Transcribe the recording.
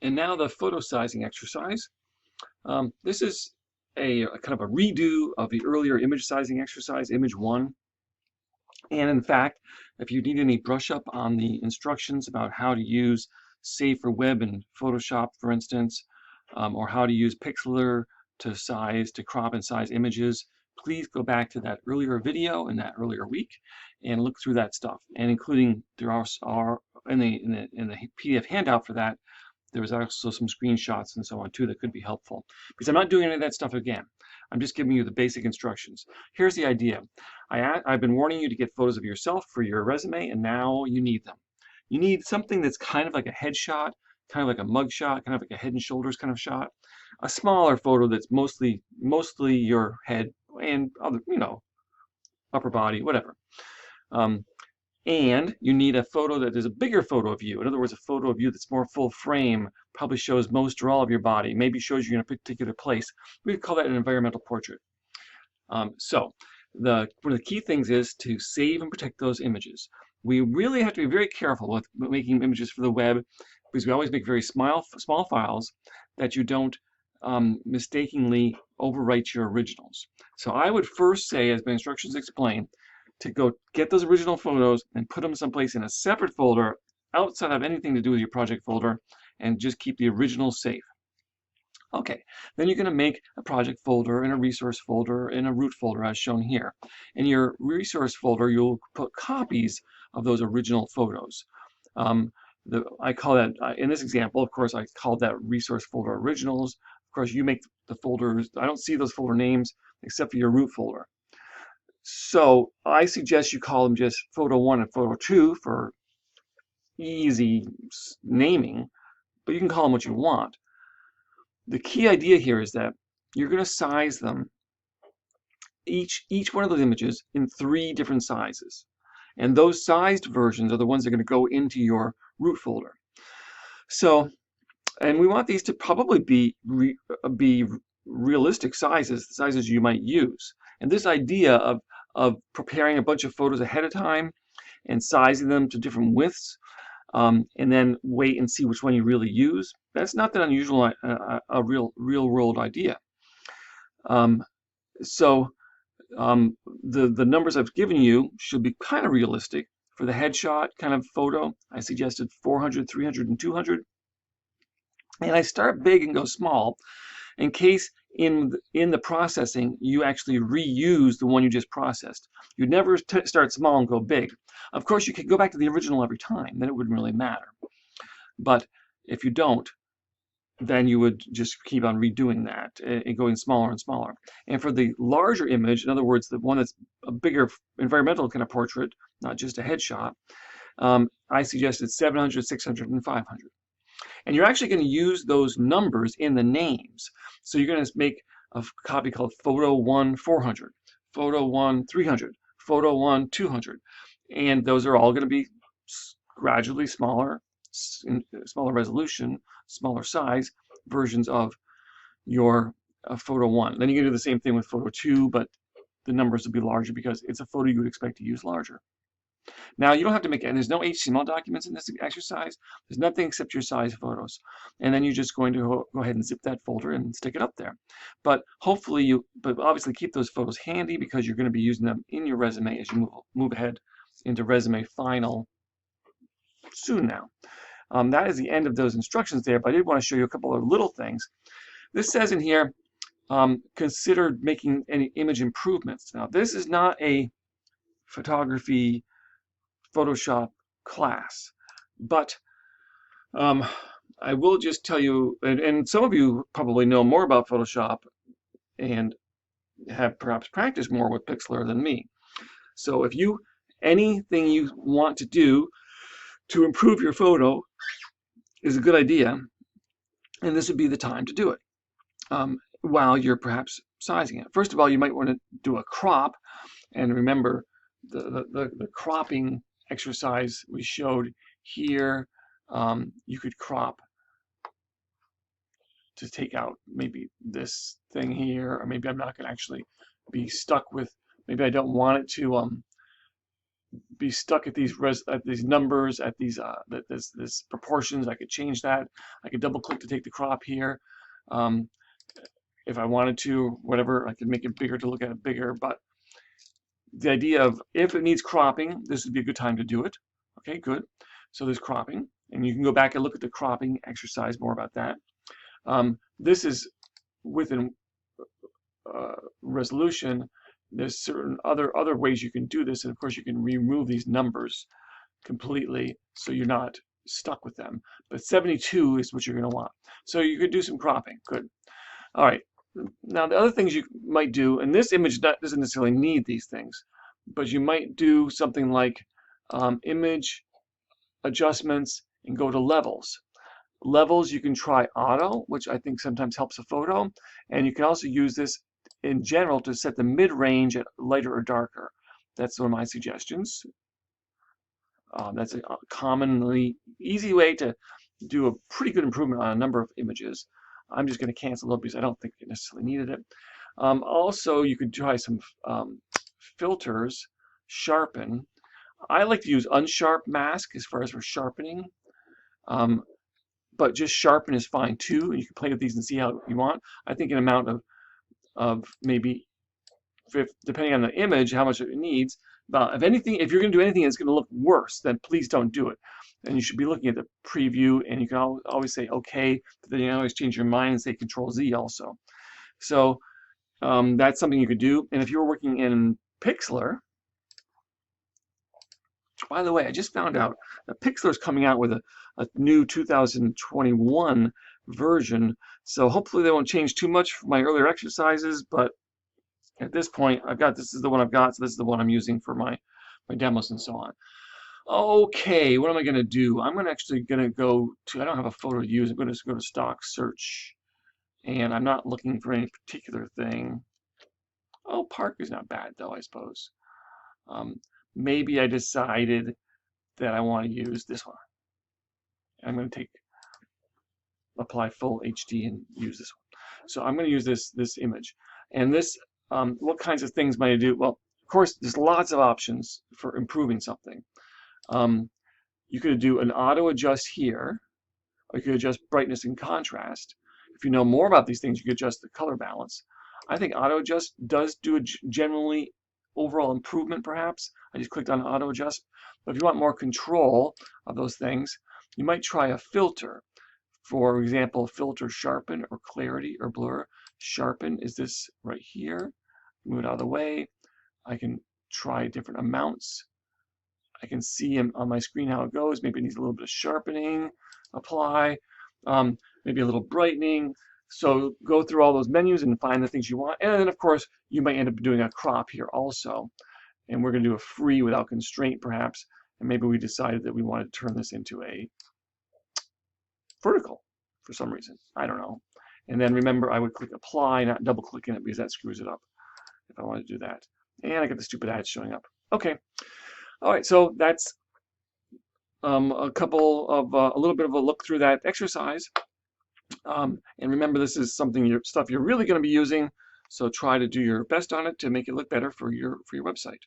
And now the photo sizing exercise. This is a kind of a redo of the earlier image sizing exercise, image 1. And in fact, if you need any brush up on the instructions about how to use Save for Web in Photoshop, for instance, or how to use Pixlr to crop and size images, please go back to that earlier video in that earlier week and look through that stuff. And including there are in the PDF handout for that, there was also some screenshots and so on too that could be helpful. Because I'm not doing any of that stuff again. I'm just giving you the basic instructions. Here's the idea. I've been warning you to get photos of yourself for your resume, and now you need them. You need something that's kind of like a headshot, kind of like a mug shot, kind of like a head and shoulders kind of shot. A smaller photo that's mostly your head and other, upper body, whatever. And you need a photo that is a bigger photo of you. In other words, a photo of you that's more full frame, probably shows most or all of your body, maybe shows you in a particular place. We could call that an environmental portrait. So one of the key things is to save and protect those images. We really have to be very careful with making images for the web, because we always make very small files that you don't mistakenly overwrite your originals. So I would first say, as my instructions explain, to go get those original photos and put them someplace in a separate folder outside of anything to do with your project folder, and just keep the originals safe. Okay, then you're going to make a project folder and a resource folder and a root folder as shown here. In your resource folder, you'll put copies of those original photos. I call that, in this example, of course, I called that resource folder originals. Of course, you make the folders. I don't see those folder names except for your root folder. So I suggest you call them just photo 1 and photo 2 for easy naming, but you can call them what you want. The key idea here is that you're going to size them, each one of those images, in 3 different sizes. And those sized versions are the ones that are going to go into your root folder. So, and we want these to probably be realistic sizes, the sizes you might use. And this idea of preparing a bunch of photos ahead of time and sizing them to different widths, and then wait and see which one you really use, that's not that unusual, a real world idea. The numbers I've given you should be kind of realistic. For the headshot kind of photo, I suggested 400, 300, and 200. And I start big and go small in case in the processing you actually reuse the one you just processed. You'd never start small and go big. Of course, you could go back to the original every time, then it wouldn't really matter. But if you don't, then you would just keep on redoing that and going smaller and smaller. And for the larger image, in other words, the one that's a bigger environmental kind of portrait, not just a headshot, I suggested 700, 600, and 500. And you're actually going to use those numbers in the names. So you're going to make a copy called Photo 1 400, Photo 1 300, Photo 1 200. And those are all going to be gradually smaller resolution, smaller size versions of your Photo 1. Then you can do the same thing with Photo 2, but the numbers will be larger because it's a photo you would expect to use larger. Now, you don't have to make it, and there's no HTML documents in this exercise. There's nothing except your size photos. And then you're just going to go ahead and zip that folder and stick it up there. But hopefully but obviously keep those photos handy because you're going to be using them in your resume as you move ahead into Resume Final soon now. That is the end of those instructions there, but I did want to show you a couple of little things. This says in here, consider making any image improvements. Now, this is not a photography Photoshop class, but I will just tell you, and some of you probably know more about Photoshop and have perhaps practiced more with Pixlr than me. So if anything you want to do to improve your photo is a good idea, and this would be the time to do it while you're perhaps sizing it. First of all, you might want to do a crop, and remember the cropping exercise we showed here. You could crop to take out maybe this thing here, or maybe I'm not going to actually be stuck with, maybe I don't want it to be stuck at these numbers, at these this proportions. I could change that. I could double click to take the crop here. If I wanted to, whatever, I could make it bigger to look at it bigger. But the idea of if it needs cropping, this would be a good time to do it. Okay, good. So there's cropping, and you can go back and look at the cropping exercise, more about that. This is within resolution. There's certain other ways you can do this, and of course you can remove these numbers completely so you're not stuck with them. But 72 is what you're going to want. So you could do some cropping. Good. All right. Now the other things you might do, and this image doesn't necessarily need these things, but you might do something like image adjustments and go to levels. Levels, you can try auto, which I think sometimes helps a photo, and you can also use this in general to set the mid-range at lighter or darker. That's one of my suggestions. That's a commonly easy way to do a pretty good improvement on a number of images. I'm just going to cancel it because I don't think it necessarily needed it. Also, you could try some filters, sharpen. I like to use unsharp mask as far as for sharpening, but just sharpen is fine too. And you can play with these and see how you want. I think an amount of maybe, depending on the image, how much it needs. But if you're going to do anything that's going to look worse, then please don't do it. And you should be looking at the preview, and you can always say OK, but then you can always change your mind and say Control-Z also. So that's something you could do. And if you're working in Pixlr, by the way, I just found out that Pixlr is coming out with a new 2021 version. So hopefully they won't change too much from my earlier exercises, but at this point, this is the one I've got, so this is the one I'm using for my demos and so on. Okay, what am I going to do? I'm actually going to go to, I don't have a photo to use, I'm going to go to stock search, and I'm not looking for any particular thing. Oh, park is not bad though, I suppose. Maybe I decided that I want to use this one. I'm going to apply full HD and use this one. So I'm going to use this image. And this, what kinds of things might I do? Well, of course, there's lots of options for improving something. You could do an auto adjust here, or you could adjust brightness and contrast. If you know more about these things, you could adjust the color balance. I think auto adjust does do a generally overall improvement, perhaps. I just clicked on auto adjust. But if you want more control of those things, you might try a filter. For example, filter sharpen or clarity or blur. Sharpen is this right here. Move it out of the way. I can try different amounts. I can see on my screen how it goes. Maybe it needs a little bit of sharpening. Apply. Maybe a little brightening. So go through all those menus and find the things you want. And then, of course, you might end up doing a crop here also. And we're going to do a free without constraint, perhaps. And maybe we decided that we wanted to turn this into a vertical for some reason. I don't know. And then remember, I would click apply, not double clicking it because that screws it up if I want to do that. And I get the stupid ads showing up. Okay. All right. So that's a little bit of a look through that exercise. And remember, this is stuff you're really going to be using. So try to do your best on it to make it look better for your website.